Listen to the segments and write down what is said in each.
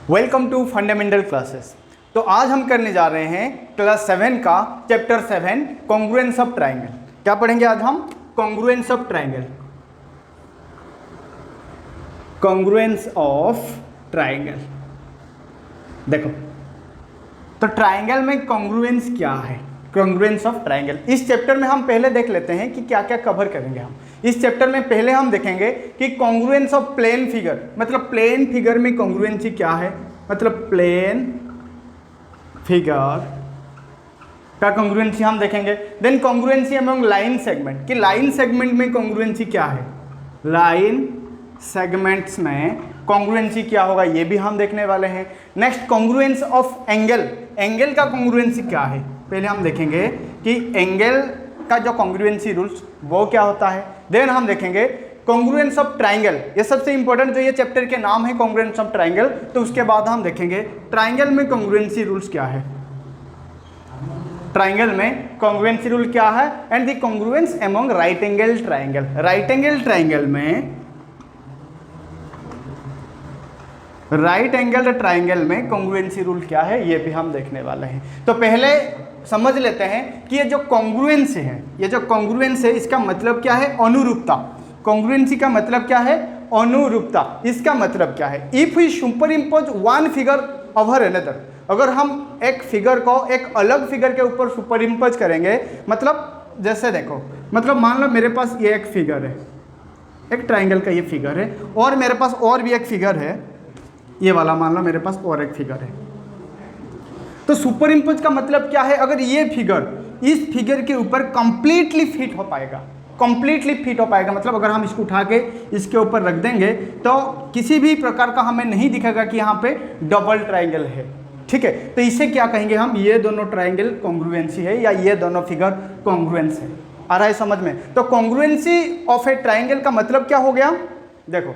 Welcome to fundamental classes. तो आज हम करने जा रहे हैं क्लास 7 का चैप्टर 7 कॉन्ग्रुएंस ऑफ ट्राइंगल। क्या पढ़ेंगे आज हम? Congruence of triangle. Congruence of triangle. देखो, तो ट्राइंगल में कॉन्ग्रुएंस क्या है? कॉन्ग्रुएंस ऑफ ट्राइंगल इस चैप्टर में हम पहले देख लेते हैं कि क्या क्या कवर करेंगे हम इस चैप्टर में। पहले हम देखेंगे कि कॉन्ग्रुएंस ऑफ प्लेन फिगर, मतलब प्लेन फिगर में कॉन्ग्रुएंसी क्या है, मतलब प्लेन फिगर का कॉन्ग्रुएंसी हम देखेंगे। Then congruency among line segment, कि लाइन सेगमेंट में कॉन्ग्रुएंसी क्या है, लाइन सेगमेंट्स में कॉन्ग्रुएंसी क्या होगा, ये भी हम देखने वाले हैं। Next congruence of angle, angle का कॉन्ग्रुएंसी क्या है पहले हम देखेंगे कि एंगल का जो कॉन्ग्रुएंसी रूल्स वो क्या होता है। देन हम देखेंगे कॉन्ग्रुएंस ऑफ ट्राइंगल, ये सबसे इंपॉर्टेंट जो ये चैप्टर के नाम है कॉन्ग्रुएंस ऑफ ट्राइंगल। तो उसके बाद हम देखेंगे ट्राइंगल में कॉन्ग्रुएंसी रूल्स क्या है, ट्राइंगल में कॉन्ग्रुएंसी रूल क्या है, and the congruence among right angle triangle. Right angle triangle में, राइट एंगल ट्राइंगल में कॉन्ग्रुएंसी रूल क्या है, ये भी हम देखने वाले हैं। तो पहले समझ लेते हैं कि ये जो कॉन्ग्रुएंस है, ये जो कॉन्ग्रुएंस है इसका मतलब क्या है, अनुरूपता। कॉन्ग्रुएंसी का मतलब क्या है, अनुरूपता। इसका मतलब क्या है, if we superimpose one figure over another, अगर हम एक फिगर को एक अलग फिगर के ऊपर सुपर इम्पोज करेंगे, मतलब जैसे देखो, मतलब मान लो मेरे पास ये एक फिगर है, एक ट्राइंगल का ये फिगर है, और मेरे पास और भी एक फिगर है, ये वाला मान लो मेरे पास और एक फिगर है। तो सुपर इम्पोज का मतलब क्या है, अगर ये फिगर इस फिगर के ऊपर कंप्लीटली फिट हो पाएगा, कंप्लीटली फिट हो पाएगा, मतलब अगर हम इसको उठा के इसके ऊपर रख देंगे तो किसी भी प्रकार का हमें नहीं दिखेगा कि यहाँ पे डबल ट्राइंगल है। ठीक है, तो इसे क्या कहेंगे हम, ये दोनों ट्राइंगल कॉन्ग्रुएंसी है या ये दोनों फिगर कॉन्ग्रुएंस है। आ रहा है समझ में? तो कॉन्ग्रुएंसी ऑफ ए ट्राइंगल का मतलब क्या हो गया, देखो,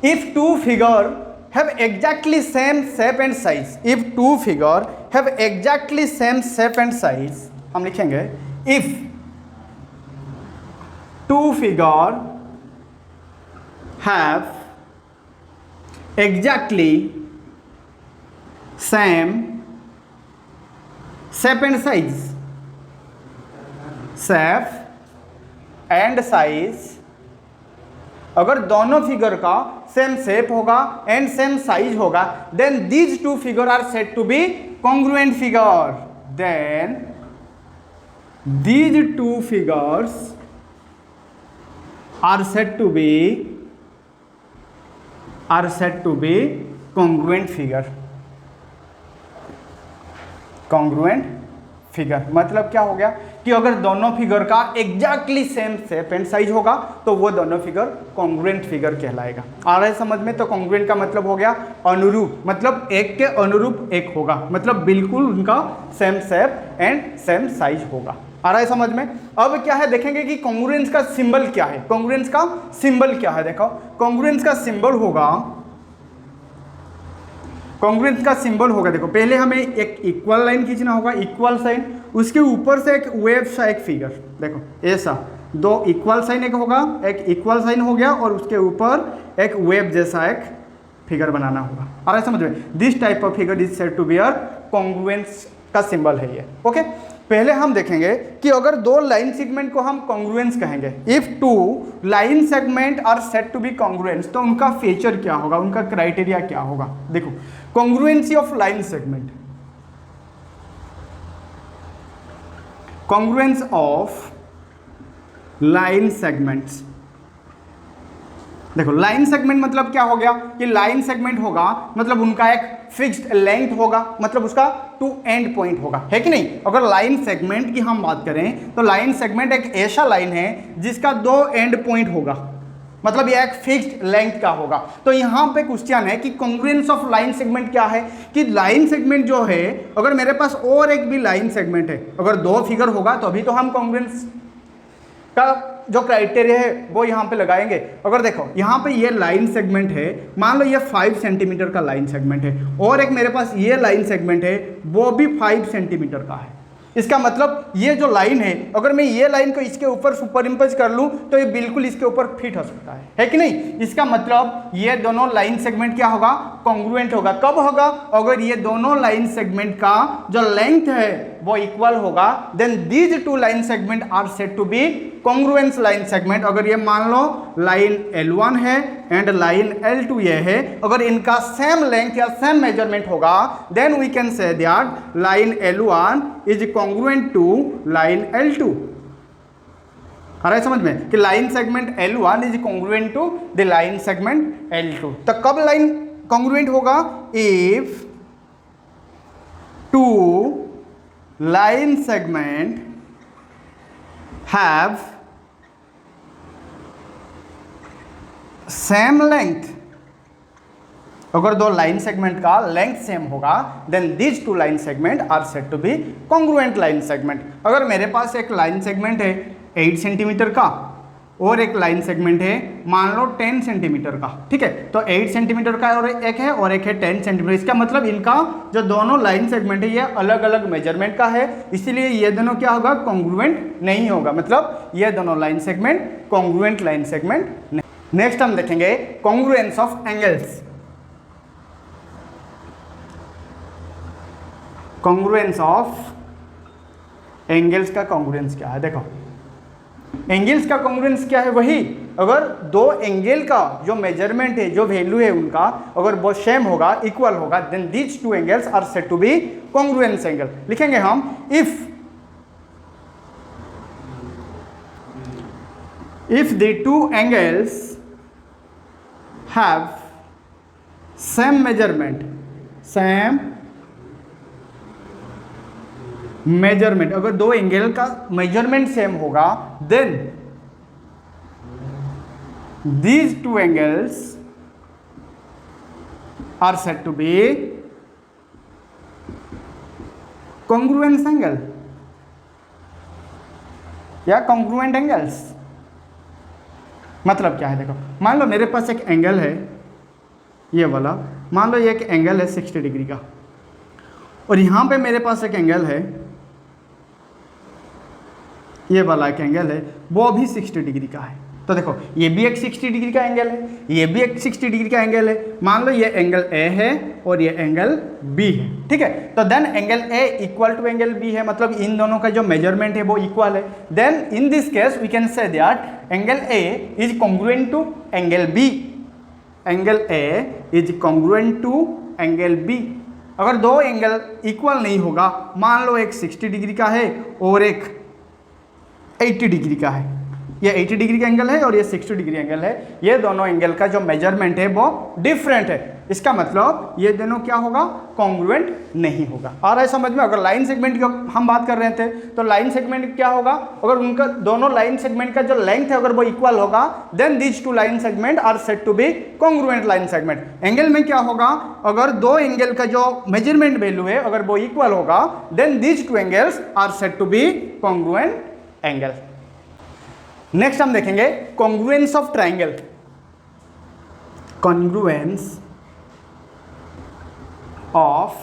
if two figure have exactly same shape and size, if two figure have exactly same shape and size, हम लिखेंगे if two figure have exactly same shape and size, shape and size, अगर दोनों फिगर का same shape होगा and same size होगा, then these two figure are said to be congruent figure. Then these two figures are said to be congruent figure. Congruent figure मतलब क्या हो गया कि अगर दोनों फिगर का exactly same shape and size होगा तो वो दोनों फिगर कॉन्ग्रुएंट फिगर कहलाएगा। आ रहा है समझ में? तो कॉन्ग्रुएंट का मतलब हो गया अनुरूप, मतलब एक के अनुरूप एक होगा, मतलब बिल्कुल उनका same shape and same size होगा। आ रहा है समझ में? अब क्या है देखेंगे कि कॉन्ग्रुएंस का सिंबल क्या है। कॉन्ग्रुएंस का सिंबल क्या है, देखो, कॉन्ग्रुएंस का सिंबल होगा, कॉन्ग्रुएंस का सिंबल होगा, देखो, पहले हमें एक इक्वल लाइन खींचना होगा, इक्वल साइन, उसके ऊपर से एक वेव सा एक फिगर, देखो ऐसा, दो इक्वल साइन एक होगा, एक इक्वल साइन हो गया, और उसके ऊपर एक वेव जैसा एक फिगर बनाना होगा। आ रहा है समझ में? This type of figure is said to be your congruence का सिंबल है ये। ओके, पहले हम देखेंगे कि अगर दो लाइन सेगमेंट को हम कॉन्ग्रुएंस कहेंगे, if two line segment are said to be congruence, तो उनका फीचर क्या होगा, उनका क्राइटेरिया क्या होगा। देखो, congruency of line segment, congruence of line segments. देखो, लाइन सेगमेंट मतलब क्या हो गया कि लाइन सेगमेंट होगा मतलब उनका एक फिक्स्ड लेंथ होगा, मतलब उसका टू एंड पॉइंट होगा, है कि नहीं। अगर लाइन सेगमेंट की हम बात करें तो लाइन सेगमेंट एक ऐसा लाइन है जिसका दो एंड पॉइंट होगा, मतलब यह एक फिक्स्ड लेंथ का होगा। तो यहाँ पे क्वेश्चन है कि कॉन्ग्रुएंस ऑफ लाइन सेगमेंट क्या है, कि लाइन सेगमेंट जो है, अगर मेरे पास और एक भी लाइन सेगमेंट है, अगर दो फिगर होगा तो अभी तो हम कॉन्ग्रुएंस का जो क्राइटेरिया है वो यहाँ पे लगाएंगे। अगर देखो यहाँ पे ये लाइन सेगमेंट है, मान लो ये 5 सेंटीमीटर का लाइन सेगमेंट है, और एक मेरे पास ये लाइन सेगमेंट है वो भी 5 सेंटीमीटर का है, इसका मतलब ये जो लाइन है, अगर मैं ये लाइन को इसके ऊपर सुपर इम्पोज कर लूँ तो ये बिल्कुल इसके ऊपर फिट हो सकता है कि नहीं। इसका मतलब ये दोनों लाइन सेगमेंट क्या होगा, कॉन्ग्रुएंट होगा। कब होगा? अगर ये दोनों लाइन सेगमेंट का जो लेंथ है वो इक्वल होगा, then these two line segment are said to be congruence line segment. अगर ये मान लो लाइन L1 है एंड लाइन L2 ये है, अगर इनका सेम लेंथ या सेम मेजरमेंट होगा, then we can say that line L1 is congruent to line L2। आ रहा है समझ में कि line segment L1 is congruent to the line segment L2। तो कब लाइन कॉन्ग्रुएंट होगा? If two line segment have same length. अगर दो लाइन सेगमेंट का लेंथ सेम होगा, then these two line segment are said to be congruent line segment. अगर मेरे पास एक लाइन सेगमेंट है 8 सेंटीमीटर का और एक लाइन सेगमेंट है मान लो 10 सेंटीमीटर का, ठीक है, तो 8 सेंटीमीटर का और एक है 10 सेंटीमीटर। इसका मतलब इनका जो दोनों लाइन सेगमेंट है ये अलग अलग मेजरमेंट का है, इसीलिए ये दोनों क्या होगा? कॉन्ग्रुएंट नहीं होगा। मतलब ये दोनों line segment congruent line segment नहीं। नेक्स्ट हम देखेंगे congruence of angles. Congruence of angles का कॉन्ग्रुएंस क्या है? देखो, एंगल्स का कॉन्ग्रुएंस क्या है? वही अगर दो एंगल का जो मेजरमेंट है, जो वैल्यू है उनका, अगर वो सेम होगा, इक्वल होगा, then these two angles are said to be congruence angle. लिखेंगे हम if the two angles have same measurement, अगर दो एंगल का मेजरमेंट सेम होगा, then these two angles are said to be congruence angle या congruent angles. मतलब क्या है? देखो, मान लो मेरे पास एक एंगल है ये वाला, मान लो ये एक एंगल है 60 डिग्री का, और यहां पे मेरे पास एक एंगल है, ये वाला एक एंगल है, वो भी 60 डिग्री का है। तो देखो, ये भी एक 60 डिग्री का एंगल है, ये भी एक 60 डिग्री का एंगल है। मान लो ये एंगल A है और ये एंगल B है, ठीक है। तो then angle A equal to angle B है, मतलब इन दोनों का जो मेजरमेंट है वो इक्वल है। Then in this case we can say that angle A is congruent to angle B। Angle A is congruent to angle B। अगर दो एंगल इक्वल नहीं होगा, मान लो एक 60 डिग्री का है और एक 80 डिग्री का है, ये 80 डिग्री का एंगल है और ये 60 डिग्री एंगल है, ये दोनों एंगल का जो मेजरमेंट है वो डिफरेंट है। इसका मतलब ये दोनों क्या होगा? कॉन्ग्रुएंट नहीं होगा। आ रहा है समझ में? अगर लाइन सेगमेंट की हम बात कर रहे थे, तो लाइन सेगमेंट क्या होगा? अगर उनका दोनों लाइन सेगमेंट का जो लेंथ है अगर वो इक्वल होगा, then these two line segment are said to be congruent line segment. Angle में क्या होगा? अगर दो एंगल का जो मेजरमेंट वैल्यू है अगर वो इक्वल होगा, then these two angles are said to be congruent angle. Next हम देखेंगे congruence of triangle. Congruence of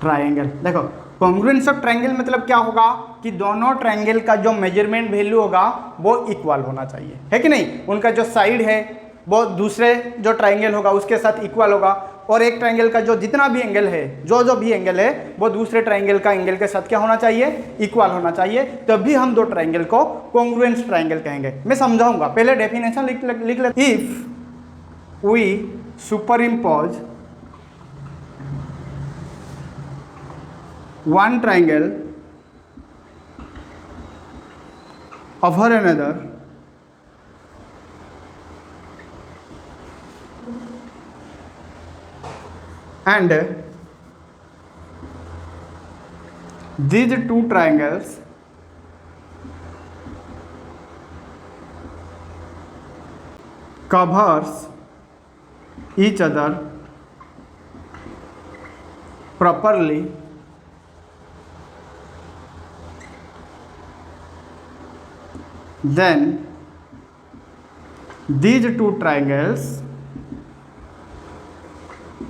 triangle. देखो, कॉन्ग्रुएंस ऑफ ट्राइंगल मतलब क्या होगा कि दोनों ट्राइंगल का जो मेजरमेंट वैल्यू होगा वो इक्वल होना चाहिए, है कि नहीं? उनका जो साइड है वो दूसरे जो ट्राइंगल होगा उसके साथ इक्वल होगा, और एक ट्राइंगल का जो जितना भी एंगल है, जो भी एंगल है वो दूसरे ट्राइंगल का एंगल के साथ क्या होना चाहिए? इक्वल होना चाहिए। तभी हम दो ट्राइंगल को कॉन्ग्रुएंस ट्राइंगल कहेंगे। मैं समझाऊंगा, पहले डेफिनेशन लिख ले। If we superimpose one triangle over another and these two triangles covers each other properly, then these two triangles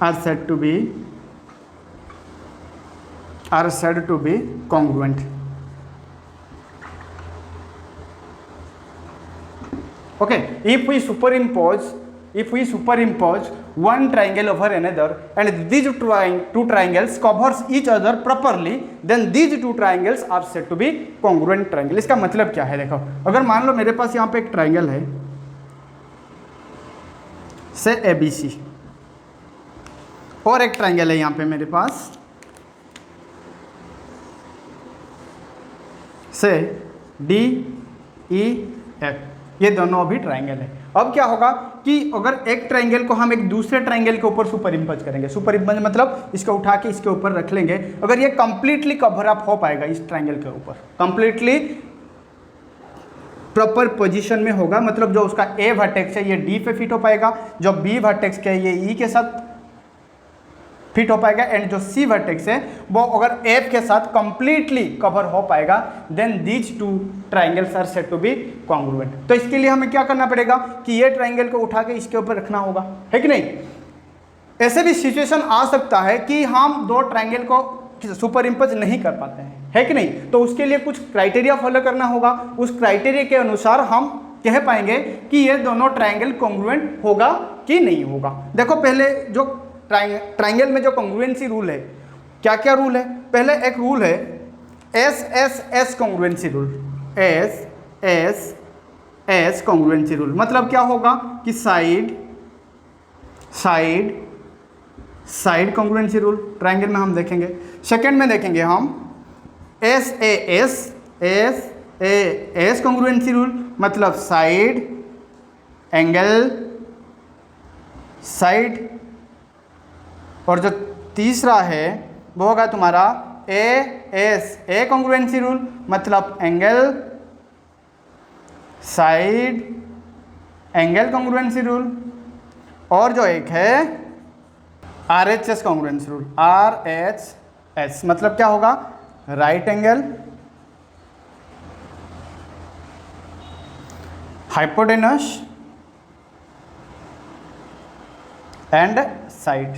are said to be congruent. Okay, if we superimpose if we superimpose one triangle over another and these two triangles covers each other properly, then these two triangles are said to be congruent triangle। इसका मतलब क्या है, देखो अगर मान लो मेरे पास यहाँ पे एक ट्राइंगल है से ABC और एक ट्राइंगल है यहाँ पे मेरे पास से DEF, ये दोनों भी ट्राइंगल है। अब क्या होगा कि अगर एक ट्राइंगल को हम एक दूसरे ट्राइंगल के ऊपर सुपर इम्पोज करेंगे, सुपर इम्पोज मतलब इसको उठा के इसके ऊपर रख लेंगे, अगर ये कंप्लीटली कवर अप हो पाएगा इस ट्राइंगल के ऊपर, कंप्लीटली प्रॉपर पोजीशन में होगा, मतलब जो उसका A वर्टेक्स है ये D पे फिट हो पाएगा, जो B वर्टेक्स है ये E के साथ फिट हो पाएगा, एंड जो C वर्टेक्स है वो अगर F के साथ कंप्लीटली कवर हो पाएगा, then these two triangles are said to be congruent. तो इसके लिए हमें क्या करना पड़ेगा कि ये ट्राइंगल को उठा के इसके ऊपर रखना होगा, है कि नहीं। ऐसे भी सिचुएशन आ सकता है कि हम दो ट्राइंगल को सुपर इम्पोज नहीं कर पाते हैं, है कि नहीं, तो उसके लिए कुछ क्राइटेरिया फॉलो करना होगा। उस क्राइटेरिया के अनुसार हम कह पाएंगे कि ये दोनों ट्राइंगल कॉन्ग्रुएंट होगा कि नहीं होगा। देखो पहले जो ट्राइंगल में जो कॉन्ग्रुएंसी रूल है, क्या क्या रूल है, पहले एक रूल है SSS congruency rule, SSS congruency rule, मतलब क्या होगा कि side side side congruency rule triangle में हम देखेंगे। सेकंड में देखेंगे हम SAS कॉन्ग्रुएंसी रूल, मतलब साइड एंगल साइड, और जो तीसरा है वो होगा तुम्हारा ASA कॉन्ग्रुएंसी रूल, मतलब angle side angle congruency rule, और जो एक है RHS कॉन्ग्रुएंसी रूल, RHS मतलब क्या होगा right angle hypotenuse and side,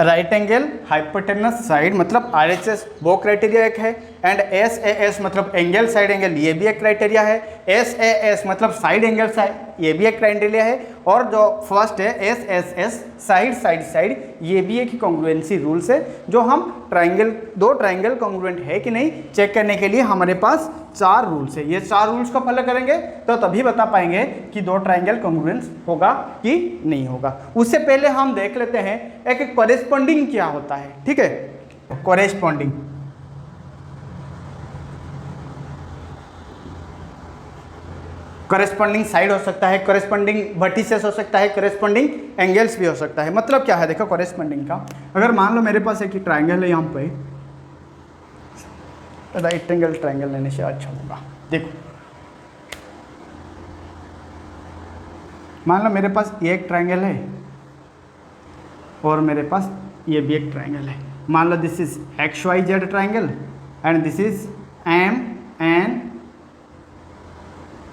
right angle hypotenuse side मतलब RHS वो क्राइटेरिया एक है, एंड SAS मतलब एंगल साइड एंगल ये भी एक क्राइटेरिया है, SAS मतलब साइड एंगल साइड ये भी एक क्राइटेरिया है, और जो फर्स्ट है SSS साइड साइड साइड ये भी एक कॉन्ग्रुएंसी रूल्स है, जो हम दो ट्राइंगल कॉन्ग्रुएंट है कि नहीं चेक करने के लिए हमारे पास 4 रूल्स है। ये 4 रूल्स को फॉलो करेंगे तो तभी बता पाएंगे कि दो ट्राइंगल कॉन्ग्रुएंस होगा कि नहीं होगा। उससे पहले हम देख लेते हैं एक कॉरेस्पॉन्डिंग क्या होता है, ठीक है। कॉरेस्पॉन्डिंग कॉरेस्पॉन्डिंग साइड हो सकता है, कॉरेस्पॉन्डिंग वर्टिसेस हो सकता है, कॉरेस्पॉन्डिंग एंगल्स भी हो सकता है। मतलब क्या है देखो कॉरेस्पॉन्डिंग का, अगर मान लो मेरे पास एक ट्राइंगल है यहाँ पे, राइट एंगल ट्राइंगल लेने से अच्छा होगा। देखो मान लो मेरे पास ये एक ट्राइंगल है और मेरे पास ये भी एक ट्राइंगल है। मान लो this is XYZ triangle and this is MN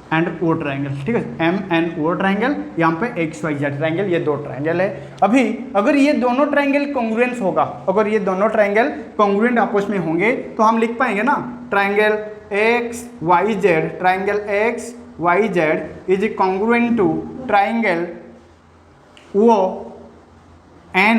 and O triangle, ठीक है, MNO ट्राइंगल, यहाँ पे XYZ ट्राइंगल, ये दो ट्राइंगल है। अभी अगर ये दोनों ट्राइंगल कॉन्ग्रुएंस होगा, अगर ये दोनों ट्राइंगल कॉन्ग्रुएंट आपस में होंगे तो हम लिख पाएंगे ना triangle XYZ, triangle XYZ is congruent to triangle ONM।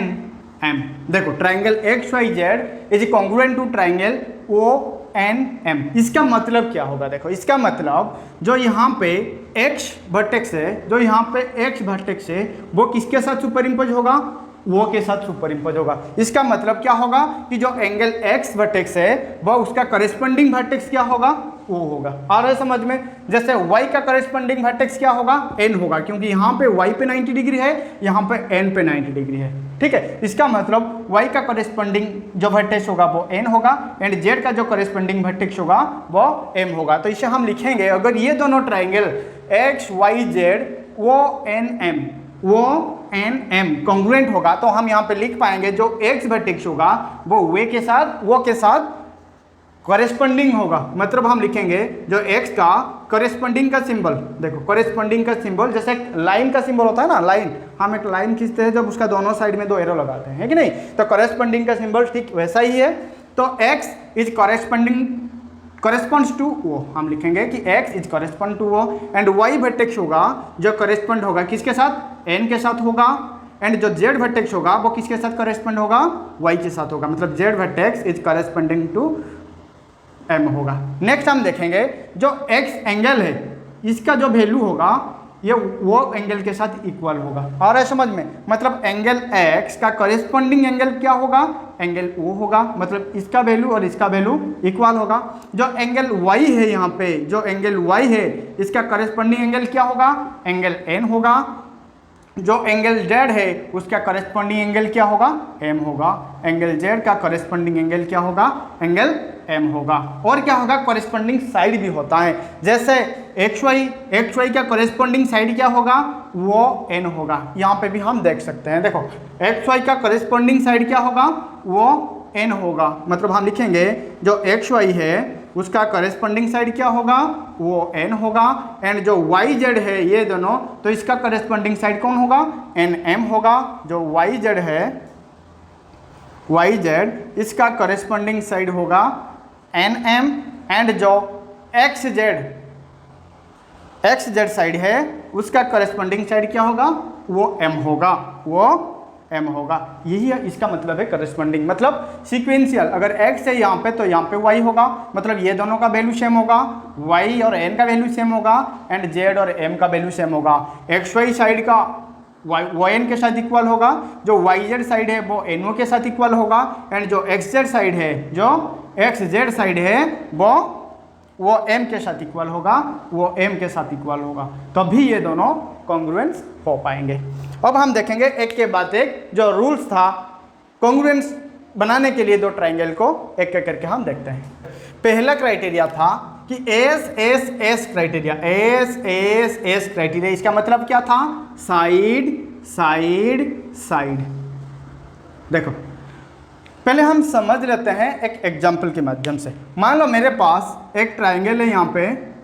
देखो triangle XYZ is congruent to triangle ONM। इसका मतलब क्या होगा, देखो इसका मतलब जो यहाँ पे X वर्टेक्स है, जो यहाँ पे X वर्टेक्स है वो किसके साथ सुपर इम्पोज होगा, वो के साथ सुपर इम्पोज होगा। इसका मतलब क्या होगा कि जो एंगल X वर्टेक्स है वह उसका करेस्पॉन्डिंग वर्टेक्स क्या होगा, O होगा। आ रहा है समझ में। जैसे Y का करेस्पॉन्डिंग वर्टेक्स क्या होगा, N होगा, क्योंकि यहाँ पे Y पे 90 डिग्री है, यहाँ पे N पे 90 डिग्री है, ठीक है। इसका मतलब Y का करेस्पॉन्डिंग जो वर्टेक्स होगा वो N होगा, एंड Z का जो करेस्पॉन्डिंग वर्टेक्स होगा वो M होगा। तो इसे हम लिखेंगे, अगर ये दोनों ट्राइंगल XYZ ONM कॉन्ग्रुएंट होगा तो हम यहाँ पे लिख पाएंगे जो X वर्टेक्स होगा वो वो के साथ कॉरेस्पॉन्डिंग होगा। मतलब हम लिखेंगे जो X का कॉरेस्पॉन्डिंग का सिंबल, देखो कॉरेस्पॉन्डिंग का सिंबल जैसे एक लाइन का सिंबल होता है ना, लाइन, हम एक लाइन खींचते हैं जब उसका दोनों साइड में 2 एरो लगाते हैं, है कि नहीं, तो कॉरेस्पॉन्डिंग का सिंबल ठीक वैसा ही है। तो X is corresponding corresponds to O, हम लिखेंगे कि x is correspond to O, and y vertex होगा जो कॉरेस्पॉन्ड होगा किसके साथ, n के साथ होगा, एंड जो z वर्टेक्स होगा वो किसके साथ कॉरेस्पॉन्ड होगा, y के साथ होगा, मतलब z vertex is corresponding to m होगा। नेक्स्ट हम देखेंगे जो x एंगल है इसका जो वैल्यू होगा ये वो एंगल के साथ इक्वल होगा। और है समझ में, मतलब एंगल x का कॉरेस्पॉन्डिंग एंगल क्या होगा, एंगल O होगा, मतलब इसका वैल्यू और इसका वैल्यू इक्वल होगा। जो एंगल y है यहाँ पे, जो एंगल y है इसका कॉरेस्पॉन्डिंग एंगल क्या होगा, एंगल n होगा। जो एंगल z है उसका कॉरेस्पॉन्डिंग एंगल क्या होगा, m होगा। एंगल z का कॉरेस्पॉन्डिंग एंगल क्या होगा, एंगल m होगा। और क्या होगा, कॉरेस्पॉन्डिंग साइड भी होता है, जैसे xy का कॉरेस्पॉन्डिंग साइड क्या होगा, वो n होगा। यहाँ पे भी हम देख सकते हैं, देखो xy का कॉरेस्पॉन्डिंग साइड क्या होगा, वो n होगा, मतलब हम लिखेंगे जो xy है उसका कॉरेस्पॉन्डिंग साइड क्या होगा, वो n होगा, एंड जो yz है ये दोनों, तो इसका कॉरेस्पॉन्डिंग साइड कौन होगा, nm होगा। जो yz है, yz इसका कॉरेस्पॉन्डिंग साइड होगा nm, एंड जो xz साइड है उसका कॉरेस्पॉन्डिंग साइड क्या होगा, वो m होगा, वो m होगा। यही है इसका मतलब है कॉरेस्पॉन्डिंग, मतलब सीक्वेंशियल। अगर x है यहाँ पे तो यहाँ पे y होगा, मतलब ये दोनों का वैल्यू सेम होगा, y और n का वैल्यू सेम होगा, एंड z और m का वैल्यू सेम होगा। xy साइड का yn के साथ इक्वल होगा, जो yz साइड है वो no के साथ इक्वल होगा, एंड जो xz साइड है, जो xz साइड है वो m के साथ इक्वल होगा, वो m के साथ इक्वल होगा, तभी ये दोनों कॉन्ग्रुएंस हो पाएंगे। अब हम देखेंगे एक के बाद एक जो रूल्स था कॉन्ग्रुएंस बनाने के लिए दो ट्राइंगल को एक एक करके हम देखते हैं। पहला क्राइटेरिया था कि एस क्राइटेरिया, एस क्राइटेरिया, इसका मतलब क्या था, साइड साइड साइड। देखो पहले हम समझ लेते हैं एक एग्जांपल के माध्यम से। मान लो मेरे पास एक ट्राइंगल है यहाँ पे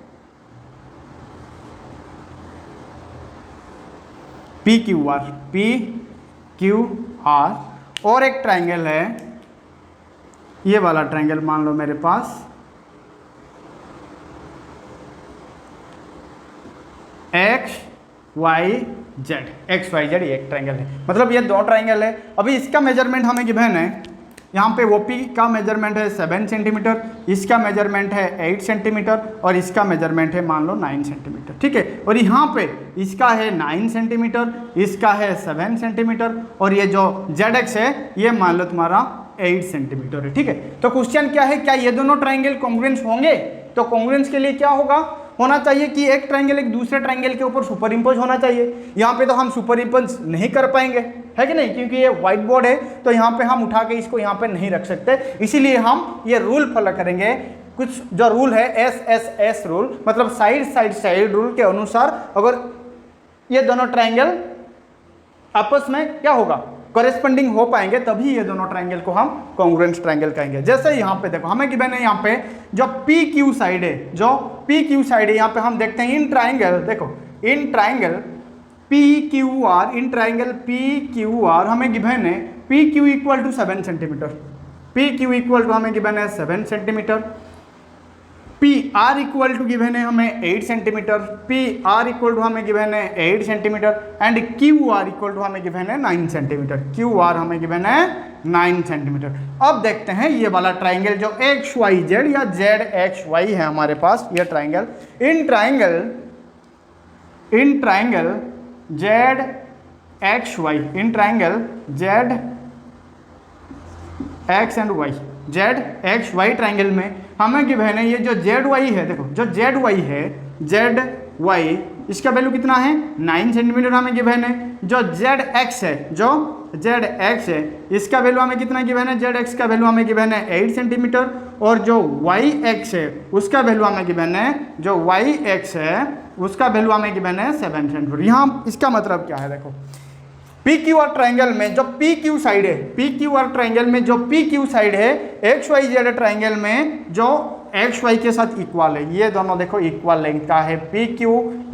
PQR, और एक ट्राइंगल है ये वाला ट्राइंगल, मान लो मेरे पास XYZ ये एक ट्राइंगल है, मतलब ये दो ट्राइंगल है। अभी इसका मेजरमेंट हमें गिवन है, यहाँ पे OP का मेजरमेंट है 7 सेंटीमीटर, इसका मेजरमेंट है 8 सेंटीमीटर, और इसका मेजरमेंट है मान लो 9 सेंटीमीटर, ठीक है। और यहाँ पे इसका है 9 सेंटीमीटर, इसका है 7 सेंटीमीटर, और ये जो ZX है ये मान लो तुम्हारा 8 सेंटीमीटर है, ठीक है। तो क्वेश्चन क्या है, क्या ये दोनों ट्राइंगल कॉन्ग्रुएंस होंगे? तो कॉन्ग्रुएंस के लिए क्या होना चाहिए कि एक ट्राइंगल एक दूसरे ट्राइंगल के ऊपर सुपर इम्पोज होना चाहिए। यहाँ पे तो हम सुपर इम्पोज नहीं कर पाएंगे, है कि नहीं, क्योंकि ये व्हाइट बोर्ड है, तो यहाँ पे हम उठा के इसको यहाँ पे नहीं रख सकते, इसीलिए हम ये रूल फॉलो करेंगे। कुछ जो रूल है SSS रूल, मतलब साइड रूल के अनुसार अगर ये दोनों ट्राइंगल आपस में क्या होगा, कॉरेस्पॉन्डिंग हो पाएंगे, तभी ये दोनों ट्राइंगल को हम कॉन्ग्रुएंस ट्राइंगल कहेंगे। जैसे यहाँ पे देखो हमें गिवन है यहाँ पे जो PQ साइड है, जो PQ साइड है यहाँ पे हम देखते हैं इन ट्राइंगल, देखो in triangle PQR, in triangle PQR हमें गिवन है PQ equal to 7 centimetre, PQ equal to हमें गिवन है 7 centimetre, PR equal to given है हमें 8 सेंटीमीटर, PR इक्वल टू हमें गिवन है 8 centimetre, and QR equal to हमें गिवन है 9 सेंटीमीटर, QR हमें गिवन है 9 सेंटीमीटर। अब देखते हैं ये वाला ट्राइंगल जो XYZ या ZXY है हमारे पास, ये triangle, in triangle ZXY, in triangle ZX and Y, ZXY triangle में हमें गिवन है ये जो ZY है, देखो जो ZY है, ZY इसका वैल्यू कितना है 9 सेंटीमीटर हमें गिवन है। जो ZX है, जो ZX है इसका वैल्यू हमें कितना गिवन है, ZX का वैल्यू हमें गिवन है 8 सेंटीमीटर, और जो YX है उसका वैल्यू हमें गिवन है, जो YX है उसका वैल्यू हमें गिवन है 7 सेंटीमीटर। यहाँ इसका मतलब क्या है, देखो PQR ट्राइंगल में जो PQ साइड है, PQR ट्राइंगल में जो PQ साइड है, XYZ ट्राइंगल में जो XY के साथ इक्वल है, ये दोनों देखो इक्वल लेंथ का है, PQ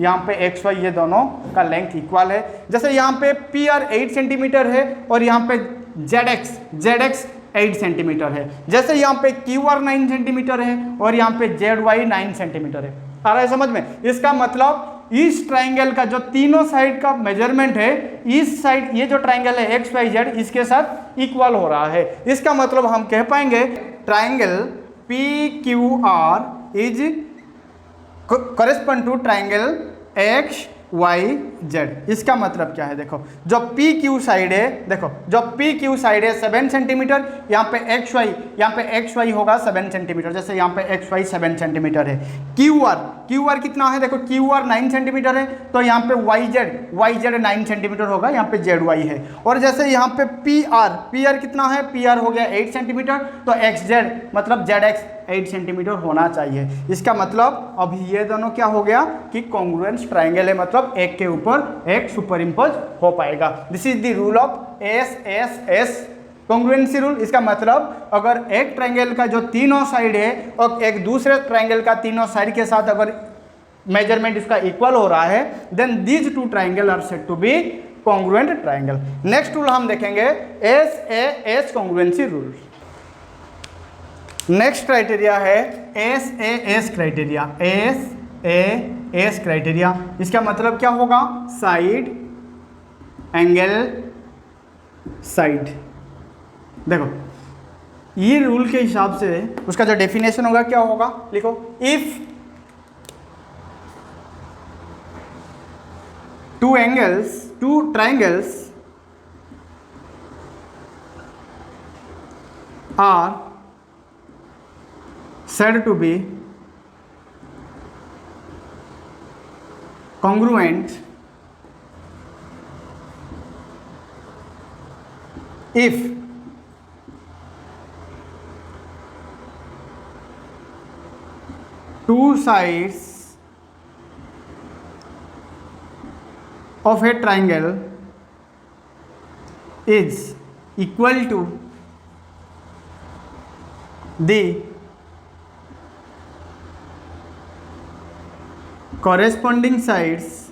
यहाँ पे XY ये दोनों का लेंथ इक्वल है। जैसे यहाँ पे PR 8 सेंटीमीटर है और यहाँ पे ZX 8 सेंटीमीटर है। जैसे यहाँ पे क्यू आर 9 सेंटीमीटर है और यहाँ पे जेड वाई 9 सेंटीमीटर है। आ रहा है समझ में? इसका मतलब इस ट्राइंगल का जो तीनों साइड का मेजरमेंट है, इस साइड ये जो ट्राइंगल है एक्स वाई जेड इसके साथ इक्वल हो रहा है। इसका मतलब हम कह पाएंगे triangle P Q R is correspond to triangle X Y Z. इसका मतलब क्या है? देखो जो पी क्यू साइड है, देखो जो पी क्यू साइड है 7 सेंटीमीटर, यहाँ पे एक्स वाई होगा 7 सेंटीमीटर। जैसे यहाँ पे एक्स वाई 7 सेंटीमीटर है। क्यू आर कितना है? देखो क्यू आर 9 सेंटीमीटर है, तो यहाँ पे वाई जेड 9 सेंटीमीटर होगा, यहाँ पे जेड वाई है। और जैसे यहाँ पे पी आर कितना है? पी आर हो गया 8 सेंटीमीटर, तो एक्स जेड मतलब जेड एक्स 8 सेंटीमीटर होना चाहिए। इसका मतलब अभी ये दोनों क्या हो गया कि कॉन्ग्रुएंस ट्राइंगल है, मतलब एक के ऊपर एक सुपर इम्पोज हो पाएगा। This is the rule of S congruency rule. इसका मतलब अगर एक ट्राइंगल का जो तीनों साइड है और एक दूसरे ट्राइंगल का तीनों साइड के साथ अगर मेजरमेंट इसका इक्वल हो रहा है, then these two triangle are said to be congruent triangle. Next rule हम देखेंगे S congruency rule. Next criteria है एस क्राइटेरिया। एस क्राइटेरिया इसका मतलब क्या होगा? Side angle side. देखो ये रूल के हिसाब से उसका जो डेफिनेशन होगा क्या होगा? लिखो, if two triangles are said to be congruent if two sides of a triangle is equal to the corresponding sides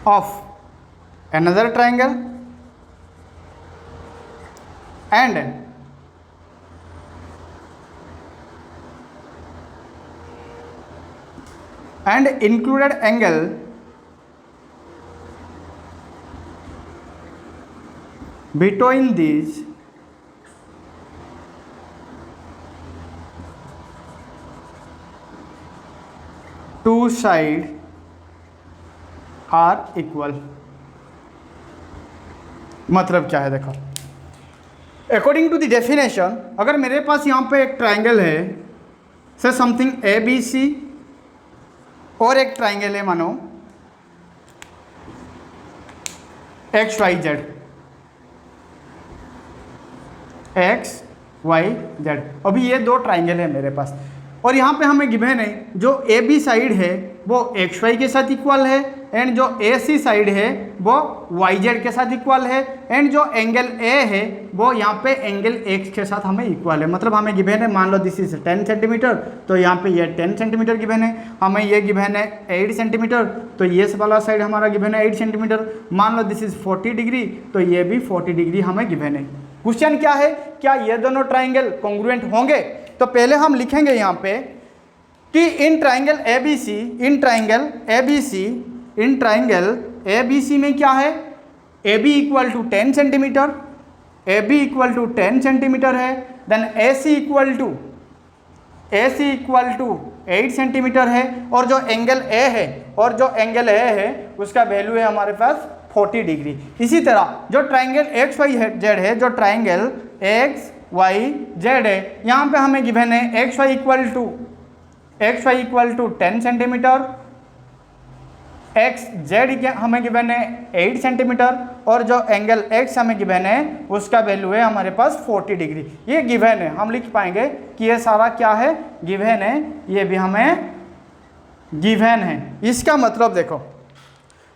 of another triangle and included angle between these two sides are equal। मतलब क्या है? देखो according to the definition, अगर मेरे पास यहाँ पे एक triangle है से समथिंग ए बी सी और एक ट्राइंगल है मानो एक्स वाई जेड। अभी ये दो ट्राइंगल है मेरे पास और यहाँ पे हमें गिवन है जो ए बी साइड है वो एक्स वाई के साथ इक्वल है एंड जो ए सी साइड है वो वाई जेड के साथ इक्वल है एंड जो एंगल ए है वो यहाँ पे एंगल एक्स के साथ हमें इक्वल है। मतलब हमें गिवन है, मान लो दिस इज 10 सेंटीमीटर, तो यहाँ पे ये 10 सेंटीमीटर गिवन है। हमें ये गिवन है 8 सेंटीमीटर, तो ये वाला साइड हमारा गिवन है 8 सेंटीमीटर। मान लो दिस इज 40 डिग्री, तो ये भी 40 डिग्री हमें गिवन है। क्वेश्चन क्या है? क्या ये दोनों ट्राइंगल कॉन्ग्रुएंट होंगे? तो पहले हम लिखेंगे यहाँ पे कि in triangle A B C में क्या है? A B equal to 10 centimetre है, then A C equal to 8 centimetre है और जो एंगल ए है उसका वैल्यू है हमारे पास 40 डिग्री। इसी तरह जो ट्राइंगल एक्स वाई जेड है, जो ट्राइंगल एक्स वाई जेड है, यहाँ पे हमें गिवन है X Y equal to 10 centimetre, X Z हमें गिवन है 8 सेंटीमीटर और जो एंगल एक्स हमें गिवन है उसका वैल्यू है हमारे पास 40 डिग्री। ये गिवन है, हम लिख पाएंगे कि ये सारा क्या है? गिवन है, ये भी हमें गिवन है। इसका मतलब देखो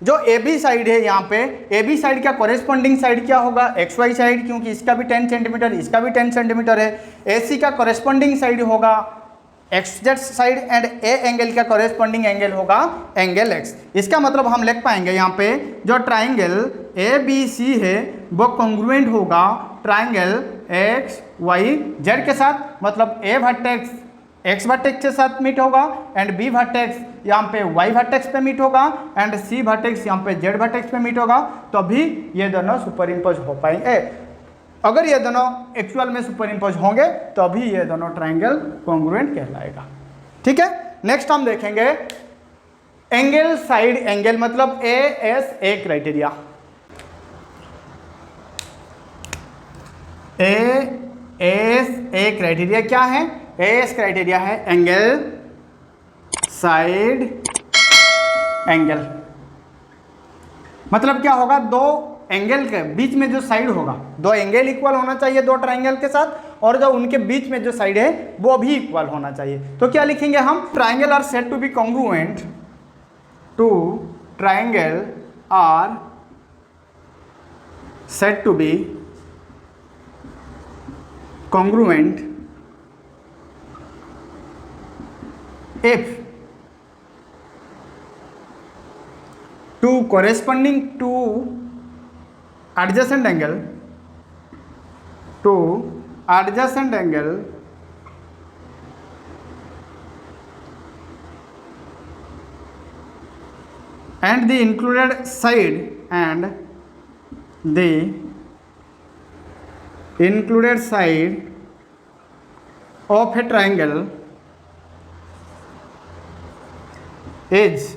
जो ए बी साइड है, यहाँ पे ए बी साइड का कॉरेस्पॉन्डिंग साइड क्या होगा? एक्स वाई साइड, क्योंकि इसका भी 10 सेंटीमीटर इसका भी 10 सेंटीमीटर है। ए सी का कॉरेस्पॉन्डिंग साइड होगा x Z side and A angle का कॉरेस्पॉन्डिंग एंगल होगा एंगल एक्स। इसका मतलब हम लिख पाएंगे यहाँ पे जो ट्राइंगल ए बी सी है वो कॉन्ग्रुएंट होगा ट्राइंगल एक्स वाई जेड के साथ, मतलब ए वर्टेक्स एक्स वर्टेक्स के साथ मीट होगा एंड बी वर्टेक्स यहाँ पे वाई वर्टेक्स पे मीट होगा एंड सी वर्टेक्स यहाँ पे जेड वर्टेक्स पे मीट होगा, तो अभी ये दोनों सुपर इम्पोज हो पाएंगे। अगर ये दोनों एक्चुअल में सुपर इम्पोज होंगे तो अभी ये दोनों ट्राइंगल कॉन्ग्रुएंट कहलाएगा। ठीक है, नेक्स्ट हम देखेंगे एंगल साइड एंगल, मतलब ASA क्राइटेरिया। ASA क्राइटेरिया क्या है? AS क्राइटेरिया है एंगल साइड एंगल, मतलब क्या होगा, दो एंगल के बीच में जो साइड होगा, दो एंगल इक्वल होना चाहिए दो ट्राइंगल के साथ, और जो उनके बीच में जो साइड है वो भी इक्वल होना चाहिए। तो क्या लिखेंगे हम? Triangle are said to be congruent to triangle are said to be congruent if two corresponding to adjacent angle and the included side of a triangle is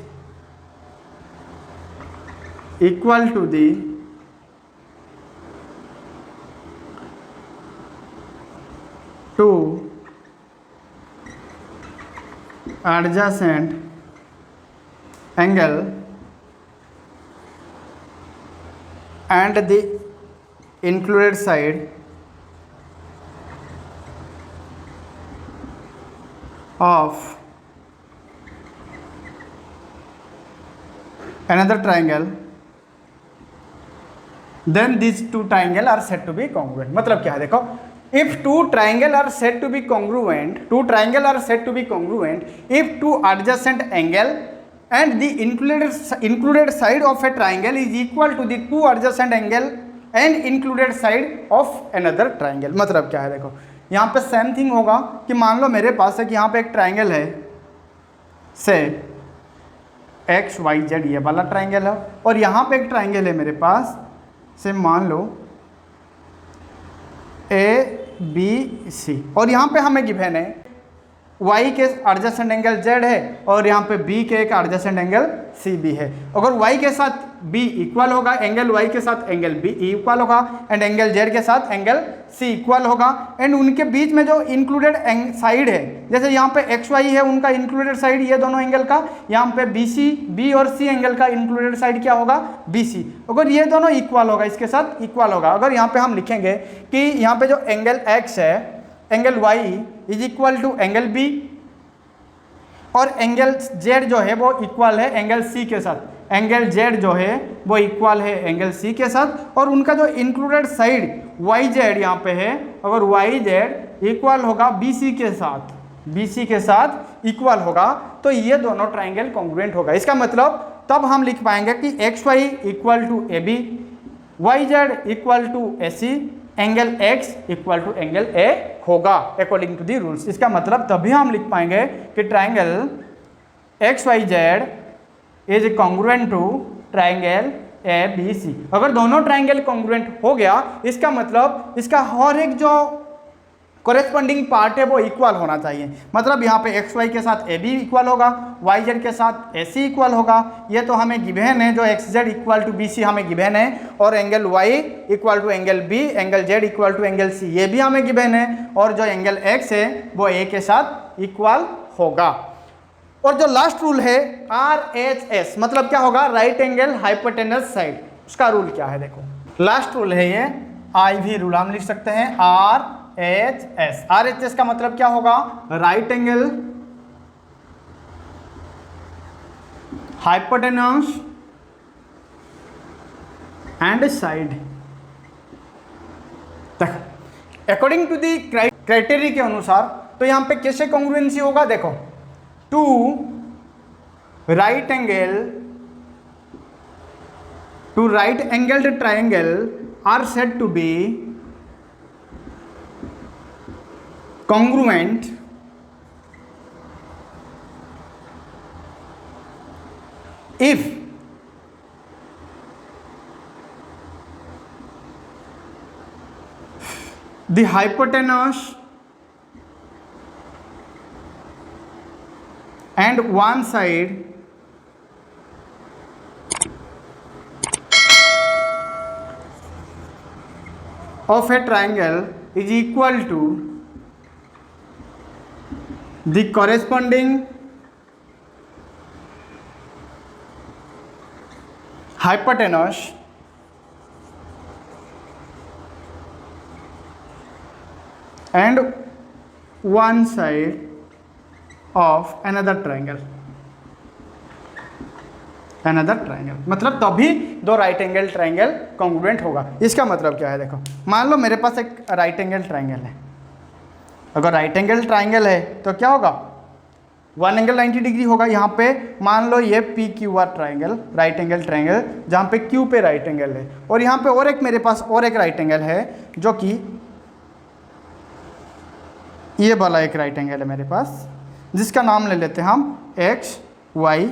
equal to the two adjacent angle and the included side of another triangle, then these two triangle are said to be congruent। मतलब क्या है देखो, if two triangle are said to be congruent if two adjacent angle and the included side of a triangle is equal to the two adjacent angle and included side of another triangle। मतलब क्या है देखो, यहाँ पे same thing होगा कि मान लो मेरे पास है कि यहाँ पे एक ट्राइंगल है, से XYZ ये वाला ट्राइंगल है, और यहाँ पे एक ट्राइंगल है मेरे पास से मान लो ABC, और यहाँ पे हमें गिवन है Y के एडजेसेंट एंगल Z है और यहाँ पे B के एक एडजेसेंट एंगल CB है। अगर Y के साथ B इक्वल होगा, एंगल Y के साथ एंगल B इक्वल होगा एंड एंगल Z के साथ एंगल C इक्वल होगा, एंड उनके बीच में जो इंक्लूडेड साइड है, जैसे यहाँ पे XY है उनका इंक्लूडेड साइड ये दोनों एंगल का, यहाँ पे B और C एंगल का इंक्लूडेड साइड क्या होगा? BC। अगर ये दोनों इक्वल होगा, इसके साथ इक्वल होगा, अगर यहाँ पे हम लिखेंगे कि यहाँ पे जो एंगल X है, angle Y is equal to angle B और एंगल Z जो है वो इक्वल है एंगल C के साथ, एंगल Z जो है वो इक्वल है एंगल C के साथ, और उनका जो इंक्लूडेड साइड YZ यहाँ पे है, अगर YZ इक्वल होगा BC के साथ इक्वल होगा, तो ये दोनों ट्राइंगल कॉन्ग्रुएंट होगा। इसका मतलब तब हम लिख पाएंगे कि XY equal to AB, YZ equal to AC, angle X equal to angle A होगा अकॉर्डिंग टू दी रूल्स। इसका मतलब तभी हम लिख पाएंगे कि triangle XYZ is congruent to triangle ABC। अगर दोनों ट्राइंगल कॉन्ग्रुएंट हो गया, इसका मतलब इसका हर एक जो कोरेस्पॉन्डिंग पार्ट है वो इक्वल होना चाहिए। मतलब यहाँ पे XY के साथ AB इक्वल होगा, YZ के साथ AC इक्वल होगा, ये तो हमें गिवन है, जो XZ इक्वल टू BC हमें गिवन है, और angle Y equal to angle B, angle Z equal to angle C ये भी हमें गिवन है, और जो एंगल X है वो A के साथ इक्वल होगा। और जो लास्ट रूल है RHS, मतलब क्या होगा? Right angle hypotenuse side. उसका रूल क्या है देखो, लास्ट रूल है ये, IV रूल हम लिख सकते हैं RHS का मतलब क्या होगा? Right angle hypotenuse and side. According to the criteria के अनुसार तो यहां पे कैसे कॉन्ग्रुएंसी होगा देखो, two right angled triangle are said to be congruent if the hypotenuse and one side of a triangle is equal to the corresponding hypotenuse and one side of another triangle. मतलब तभी दो right angle triangle congruent होगा। इसका मतलब क्या है, देखो मान लो मेरे पास एक राइट एंगल ट्राइंगल है। अगर राइट एंगल ट्राइंगल है तो क्या होगा, वन एंगल 90 डिग्री होगा। यहाँ पे मान लो ये P Q R triangle, right angle triangle, जहाँ पे क्यू पे राइट एंगल है, और यहाँ पे और एक मेरे पास और एक राइट एंगल है जो कि ये वाला एक राइट एंगल है मेरे पास, जिसका नाम ले लेते हैं हम एक्स वाई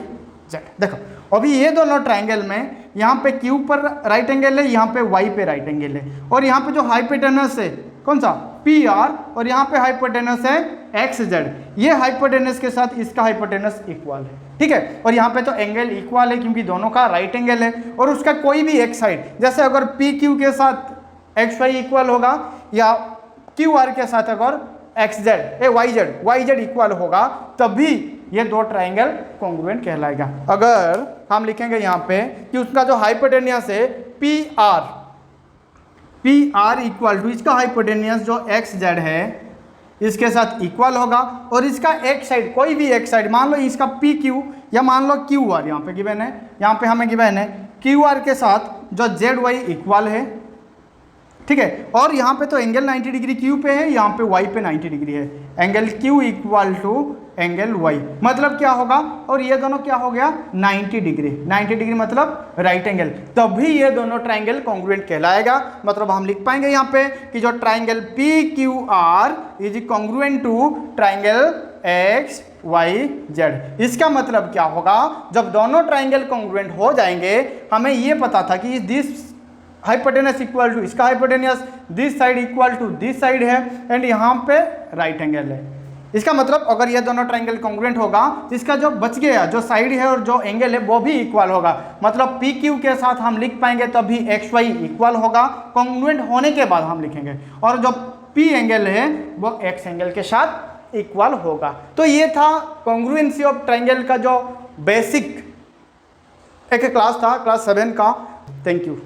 जेड। देखो अभी ये दोनों ट्राइंगल में यहाँ पे क्यू पर राइट एंगल है, यहाँ पे वाई पे राइट एंगल है, और यहाँ पे जो हाइपोटेनस है कौन सा, पी आर, और यहाँ पे हाइपोटेनस है एक्स जेड। ये हाइपोटेनस के साथ इसका हाइपोटेनस इक्वल है, ठीक है। और यहाँ पे तो एंगल इक्वल है क्योंकि दोनों का राइट एंगल है, और उसका कोई भी एक साइड, जैसे अगर पी क्यू के साथ एक्स वाई इक्वल होगा, या क्यू आर के साथ अगर X Z Y Z equal होगा, तभी ये दो ट्राइंगल कॉन्ग्रुएंट कहलाएगा। अगर हम लिखेंगे यहाँ पे कि उसका जो हाइपोटेनियस है पी आर इक्वल टू इसका हाइपोटेनियस जो एक्स जेड है इसके साथ इक्वल होगा, और इसका एक साइड, कोई भी एक साइड, मान लो इसका पी क्यू या मान लो क्यू आर, यहाँ पे गिवन है, यहाँ पे हमें गिवन है क्यू आर के साथ जो जेड वाई इक्वल है, ठीक है। और यहाँ पे तो एंगल 90 डिग्री क्यू पे है, यहाँ पे वाई पे 90 डिग्री है, angle Q equal to angle Y, मतलब क्या होगा, और ये दोनों क्या हो गया 90 डिग्री मतलब राइट एंगल, तभी ये दोनों ट्राइंगल कॉन्ग्रुएंट कहलाएगा। मतलब हम लिख पाएंगे यहाँ पे कि जो triangle P Q R is congruent to triangle X Y Z. इसका मतलब क्या होगा, जब दोनों ट्राइंगल कॉन्ग्रुएंट हो जाएंगे, हमें ये पता था कि दिस हाइपोटेनस इक्वल टू इसका hypotenuse, this side equal to this side है, एंड यहाँ पे राइट एंगल है। इसका मतलब अगर ये दोनों ट्राइंगल कॉन्ग्रुएंट होगा, इसका जो बच गया जो साइड है और जो एंगल है वो भी इक्वल होगा। मतलब पी क्यू के साथ हम लिख पाएंगे तभी एक्स वाई इक्वल होगा, कॉन्ग्रुएंट होने के बाद हम लिखेंगे, और जो पी एंगल है वो एक्स एंगल के साथ इक्वल होगा। तो ये था कॉन्ग्रुएंसी ऑफ ट्राइंगल का जो बेसिक एक क्लास था, क्लास 7 का। Thank you.